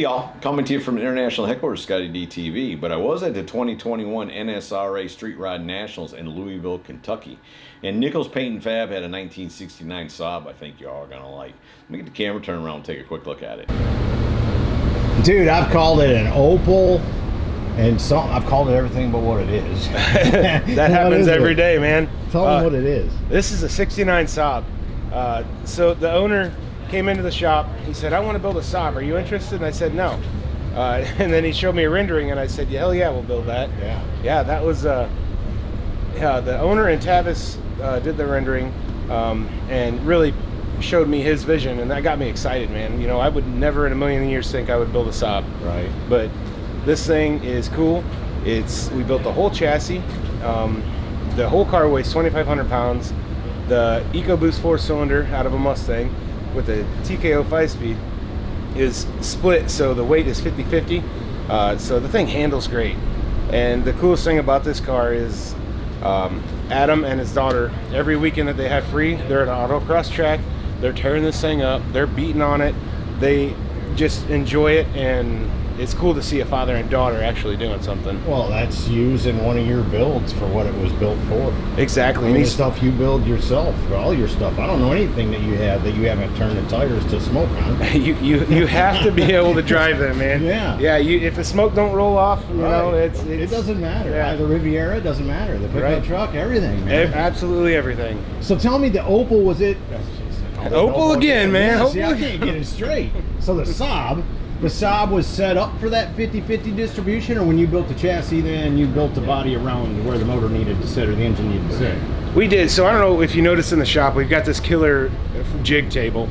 y'all, coming to you from International Headquarters, ScottieDTV, but I was at the 2021 NSRA Street Rod Nationals in Louisville, Kentucky. And Nichols Paint and Fab had a 1969 Saab I think y'all are going to like. Let me get the camera turned around and take a quick look at it. Dude, I've called it an Opal, and I've called it everything but what it is. That happens every day, man. Tell them what it is. This is a 69 Saab. So the owner came into the shop. He said, I want to build a Saab. Are you interested? And I said, no. And then he showed me a rendering, and I said, yeah, hell yeah, we'll build that. Yeah, that was, the owner and Tavis did the rendering and really showed me his vision, and that got me excited, man. You know, I would never in a million years think I would build a Saab. Right. But this thing is cool. We built the whole chassis. The whole car weighs 2,500 pounds. The Ecoboost 4-cylinder out of a Mustang with a TKO 5-speed is split, so the weight is 50-50. So the thing handles great. And the coolest thing about this car is Adam and his daughter, every weekend that they have free, they're at an autocross track. They're tearing this thing up. They're beating on it. They just enjoy it, and it's cool to see a father and daughter actually doing something. Well, that's using one of your builds for what it was built for. Exactly. I mean, the stuff you build yourself, all your stuff. I don't know anything that you have that you haven't turned the tires to smoke on. you have to be able to drive them, man. Yeah. If the smoke don't roll off, you know, it doesn't matter. Yeah. The Riviera, it doesn't matter. The pickup truck, everything, man. Absolutely everything. So tell me, the Opal, was it? Opal again, man. See, I can't get it straight. So the Saab was set up for that 50-50 distribution, or when you built the chassis, then you built the body around where the motor needed to sit or the engine needed to sit? We did. So I don't know if you noticed in the shop, we've got this killer jig table.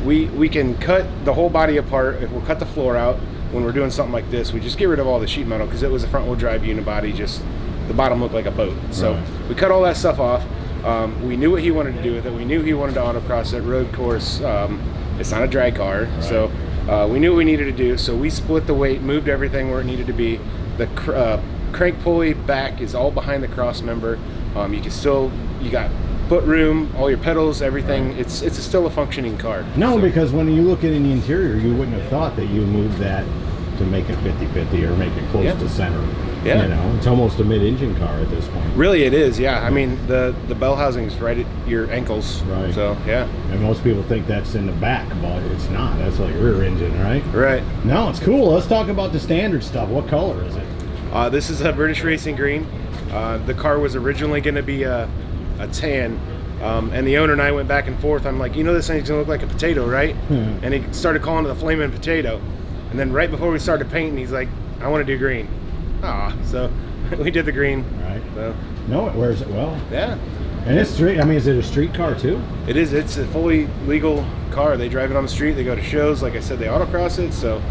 We can cut the whole body apart. If we'll cut the floor out when we're doing something like this, we just get rid of all the sheet metal because it was a front wheel drive unibody, just the bottom looked like a boat. So we cut all that stuff off. We knew what he wanted to do with it. We knew he wanted to autocross that road course. It's not a drag car, so we knew what we needed to do. So we split the weight, moved everything where it needed to be. The crank pulley back is all behind the cross member. You got foot room, all your pedals, everything. It's still a functioning car. No, because when you look in the interior, you wouldn't have thought that you moved that to make it 50-50 or make it close to center. Yeah. You know, it's almost a mid-engine car at this point. Really, it is, yeah. I mean, the bell housing's right at your ankles. Right. So, yeah. And most people think that's in the back, but it's not. That's like rear engine, right? Right. No, it's cool. Let's talk about the standard stuff. What color is it? This is a British Racing Green. The car was originally going to be a tan. And the owner and I went back and forth. I'm like, you know, this thing's going to look like a potato, right? And he started calling it the Flamin' Potato. And then right before we started painting, he's like, I want to do green. So we did the green. Right. So. No, it wears it well. Yeah. And it's street. I mean, is it a street car too? It is. It's a fully legal car. They drive it on the street. They go to shows. Like I said, they autocross it. So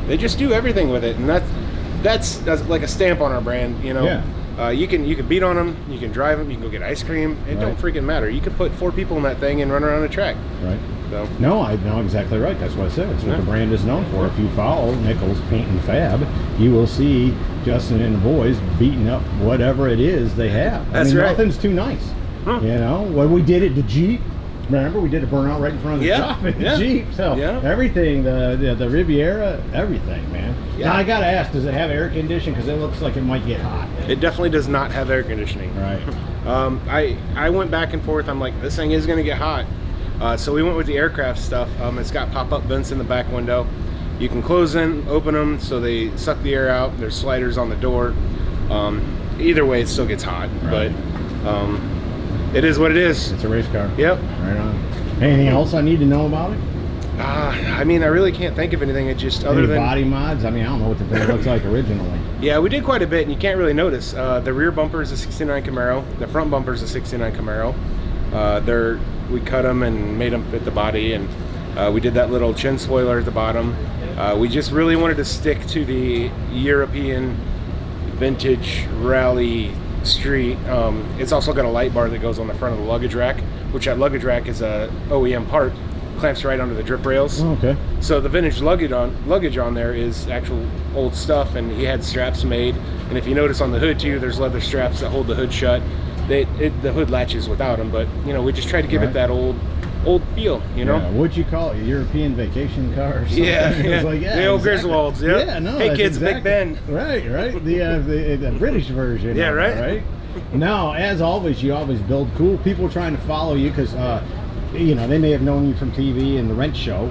they just do everything with it, and that's like a stamp on our brand. You know. Yeah. You can beat on them. You can drive them. You can go get ice cream. It don't freaking matter. You could put 4 people in that thing and run around a track. Right. So. No, I know exactly right. That's what I said. It's what the brand is known for. If you follow Nichols Paint and Fab, you will see Justin and the boys beating up whatever it is they have. That's right. Nothing's too nice. You know, when we did it, the Jeep. Remember, we did a burnout right in front of the shop in the Jeep. So everything, the Riviera, everything, man. Yeah. Now I gotta ask, does it have air conditioning? Because it looks like it might get hot. It definitely does not have air conditioning. Right. I went back and forth. I'm like, this thing is gonna get hot. So we went with the aircraft stuff. It's got pop-up vents in the back window. You can close them, open them, so they suck the air out. There's sliders on the door. Either way, it still gets hot, but it is what it is. It's a race car. Yep. Right on. Anything else I need to know about it? I mean, I really can't think of anything. It just other than body mods. I mean, I don't know what the thing looks like originally. Yeah, we did quite a bit, and you can't really notice. The rear bumper is a '69 Camaro. The front bumper is a '69 Camaro. We cut them and made them fit the body, and we did that little chin spoiler at the bottom. We just really wanted to stick to the European vintage rally street. It's also got a light bar that goes on the front of the luggage rack, which that luggage rack is a OEM part, clamps right onto the drip rails. Oh, okay. So the vintage luggage on there is actual old stuff, and he had straps made. And if you notice on the hood too, there's leather straps that hold the hood shut. The hood latches without them, but you know, we just tried to give it that old old feel, you know. Yeah, what'd you call it? A European vacation car or something? Yeah, It was like, yeah, the old exactly. Griswolds. Yep. Yeah, no. Hey that's kids, exactly. Big Ben. Right. The British version. Yeah, of it, right. Right. Now, as always, you always build cool. People trying to follow you because, you know, they may have known you from TV and the Rent Show.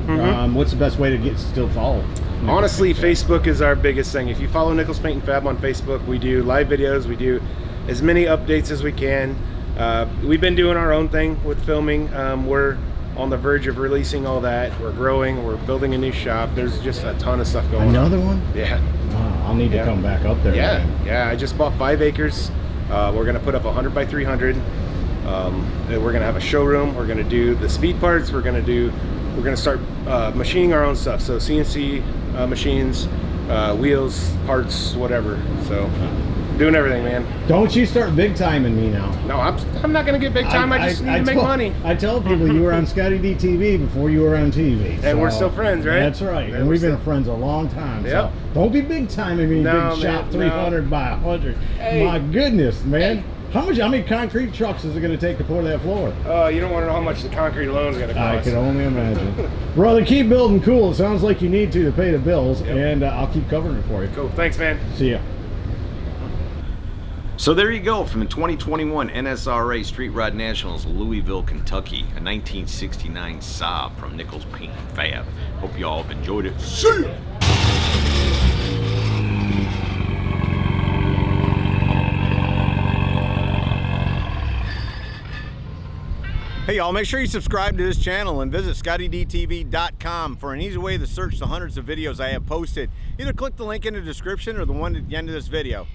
What's the best way to still follow? Honestly, Facebook is our biggest thing. If you follow Nichols Paint and Fab on Facebook, we do live videos. We do as many updates as we can. We've been doing our own thing with filming. We're on the verge of releasing all that. We're growing. We're building a new shop. There's just a ton of stuff going on. Another one? Yeah. Wow, I'll need to come back up there. Yeah, man. yeah. I just bought 5 acres. We're gonna put up 100 by 300. We're gonna have a showroom. We're gonna do the speed parts. We're gonna start machining our own stuff. So CNC machines, wheels, parts, whatever. So doing everything, man. Don't you start big timing me now. No, I'm not gonna get big time. I just need to make money. I tell people you were on ScottieDTV before you were on TV. And we're still friends, right? That's right. And we've been friends a long time. Yep. So don't be big timing me, No, big shop man, 300 by 100. Hey. My goodness, man. How many concrete trucks is it going to take to pour that floor? You don't want to know how much the concrete alone is gonna cost. I can only imagine. Brother, keep building cool. It sounds like you need to pay the bills, and I'll keep covering it for you. Cool. Thanks, man. See ya. So there you go, from the 2021 NSRA Street Rod Nationals, Louisville, Kentucky, a 1969 SAAB from Nichols Paint and Fab. Hope you all have enjoyed it. See ya! Hey y'all, make sure you subscribe to this channel and visit ScottieDTV.com for an easy way to search the hundreds of videos I have posted. Either click the link in the description or the one at the end of this video.